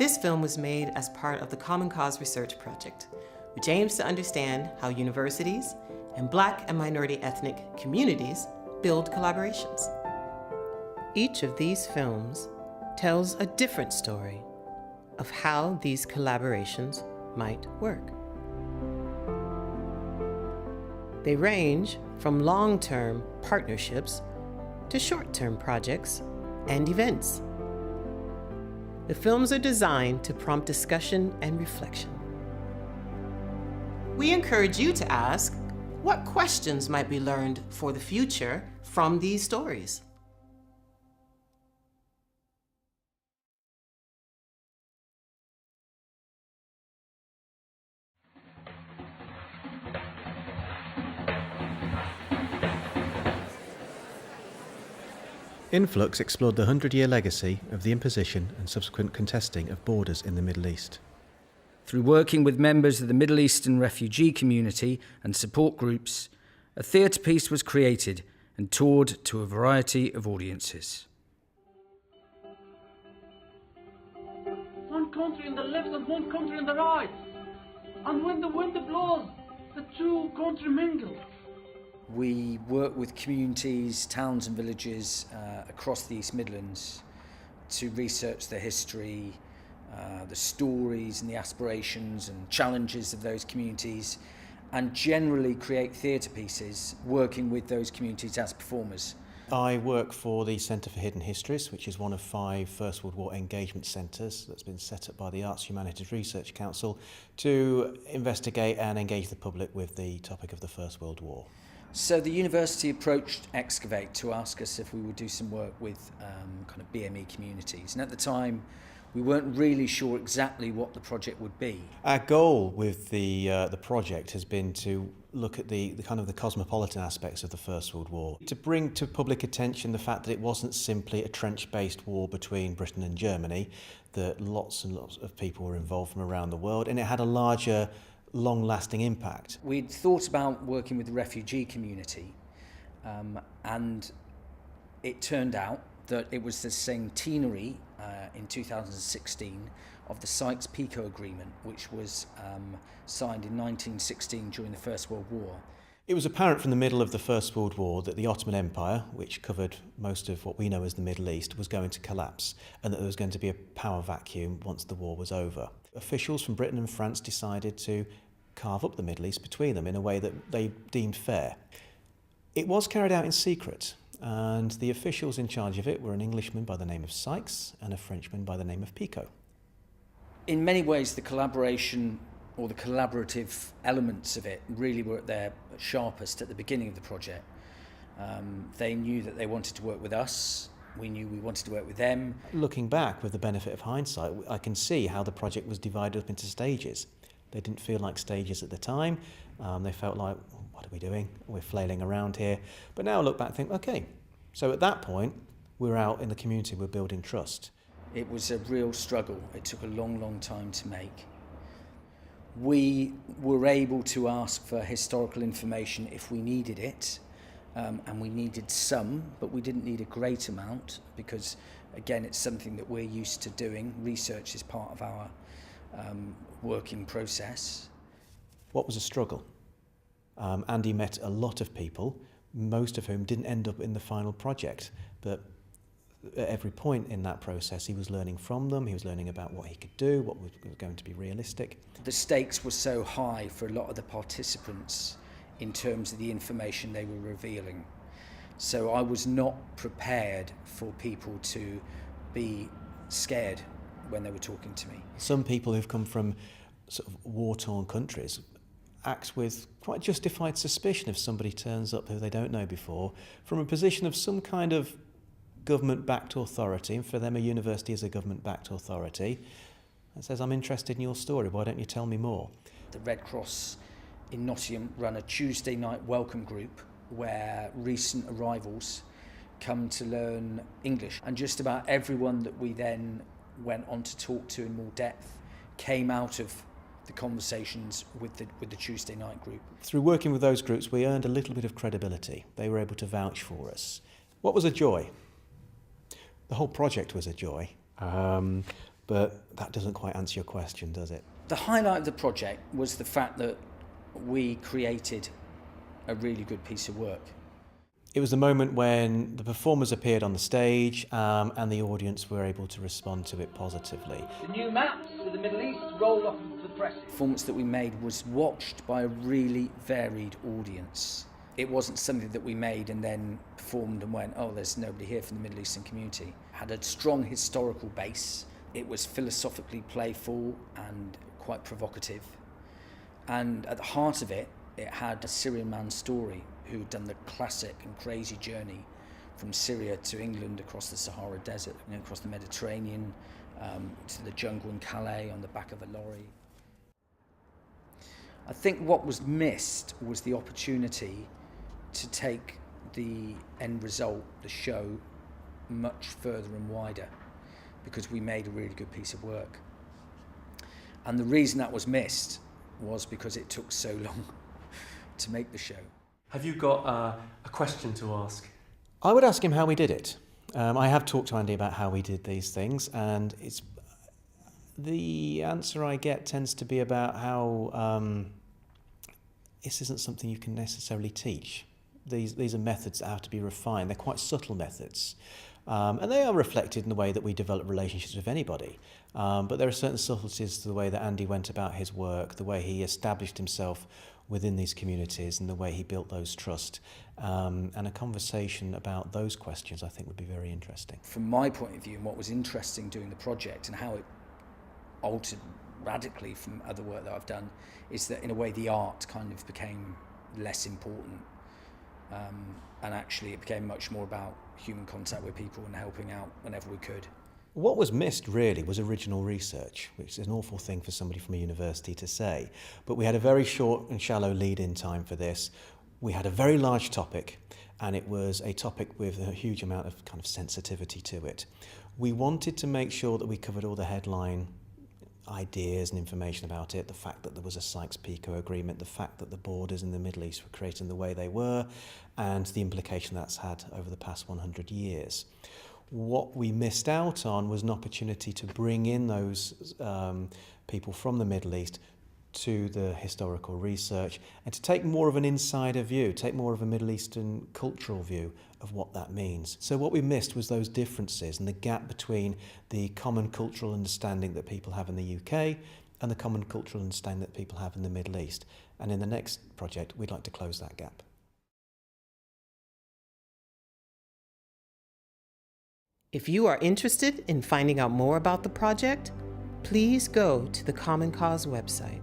This film was made as part of the Common Cause Research Project, which aims to understand how universities and Black and minority ethnic communities build collaborations. Each of these films tells a different story of how these collaborations might work. They range from long-term partnerships to short-term projects and events. The films are designed to prompt discussion and reflection. We encourage you to ask, what questions might be learned for the future from these stories? Flux explored the 100-year legacy of the imposition and subsequent contesting of borders in the Middle East. Through working with members of the Middle Eastern refugee community and support groups, a theatre piece was created and toured to a variety of audiences. One country on the left and one country on the right. And when the wind blows, the two countries mingle. We work with communities, towns and villages across the East Midlands to research the history, the stories and the aspirations and challenges of those communities, and generally create theatre pieces working with those communities as performers. I work for the Centre for Hidden Histories, which is one of 5 First World War engagement centres that's been set up by the Arts Humanities Research Council to investigate and engage the public with the topic of the First World War. So the university approached Excavate to ask us if we would do some work with kind of BME communities. And at the time, we weren't really sure exactly what the project would be. Our goal with the project has been to look at the kind of the cosmopolitan aspects of the First World War, to bring to public attention the fact that it wasn't simply a trench-based war between Britain and Germany, that lots and lots of people were involved from around the world, and it had a larger, long-lasting impact. We'd thought about working with the refugee community, and it turned out that it was the centenary in 2016 of the Sykes-Picot Agreement, which was signed in 1916 during the First World War. It was apparent from the middle of the First World War that the Ottoman Empire, which covered most of what we know as the Middle East, was going to collapse, and that there was going to be a power vacuum once the war was over. Officials from Britain and France decided to carve up the Middle East between them in a way that they deemed fair. It was carried out in secret, and the officials in charge of it were an Englishman by the name of Sykes and a Frenchman by the name of Picot. In many ways, the collaboration or the collaborative elements of it really were at their sharpest at the beginning of the project. They knew that they wanted to work with us. We knew we wanted to work with them. Looking back with the benefit of hindsight, I can see how the project was divided up into stages. They didn't feel like stages at the time. They felt like, what are we doing? We're flailing around here. But now I look back and think, okay, so at that point, we're out in the community, we're building trust. It was a real struggle. It took a long, long time to make. We were able to ask for historical information if we needed it, and we needed some, but we didn't need a great amount because, again, it's something that we're used to doing. Research is part of our working process. What was a struggle? Andy met a lot of people, most of whom didn't end up in the final project, but at every point in that process he was learning from them, he was learning about what he could do, what was going to be realistic. The stakes were so high for a lot of the participants in terms of the information they were revealing. So I was not prepared for people to be scared when they were talking to me. Some people who've come from sort of war-torn countries act with quite justified suspicion if somebody turns up who they don't know before from a position of some kind of government-backed authority, and for them a university is a government-backed authority, and says, I'm interested in your story, why don't you tell me more? The Red Cross in Nottingham run a Tuesday night welcome group where recent arrivals come to learn English, and just about everyone that we then went on to talk to in more depth came out of the conversations with the Tuesday night group. Through working with those groups, we earned a little bit of credibility. They were able to vouch for us. What was a joy? The whole project was a joy, but but that doesn't quite answer your question, does it? The highlight of the project was the fact that we created a really good piece of work. It was the moment when the performers appeared on the stage and the audience were able to respond to it positively. The new maps of the Middle East rolled off into the press. The performance that we made was watched by a really varied audience. It wasn't something that we made and then performed and went, oh, there's nobody here from the Middle Eastern community. It had a strong historical base. It was philosophically playful and quite provocative. And at the heart of it, it had a Syrian man's story who'd done the classic and crazy journey from Syria to England, across the Sahara Desert, across the Mediterranean, to the jungle in Calais on the back of a lorry. I think what was missed was the opportunity to take the end result, the show, much further and wider, because we made a really good piece of work. And the reason that was missed was because it took so long to make the show. Have you got a question to ask? I would ask him how we did it. I have talked to Andy about how we did these things, and the answer I get tends to be about how this isn't something you can necessarily teach. These are methods that have to be refined. They're quite subtle methods. And they are reflected in the way that we develop relationships with anybody. But there are certain subtleties to the way that Andy went about his work, the way he established himself within these communities and the way he built those trust. And a conversation about those questions I think would be very interesting. From my point of view, and what was interesting doing the project and how it altered radically from other work that I've done, is that in a way the art kind of became less important. And actually it became much more about human contact with people and helping out whenever we could. What was missed really was original research, which is an awful thing for somebody from a university to say. But we had a very short and shallow lead-in time for this. We had a very large topic, and it was a topic with a huge amount of kind of sensitivity to it. We wanted to make sure that we covered all the headline ideas and information about it, the fact that there was a Sykes-Picot agreement, the fact that the borders in the Middle East were created the way they were, and the implication that's had over the past 100 years. What we missed out on was an opportunity to bring in those people from the Middle East to the historical research and to take more of an insider view, take more of a Middle Eastern cultural view of what that means. So what we missed was those differences and the gap between the common cultural understanding that people have in the UK and the common cultural understanding that people have in the Middle East. And in the next project, we'd like to close that gap. If you are interested in finding out more about the project, please go to the Common Cause website.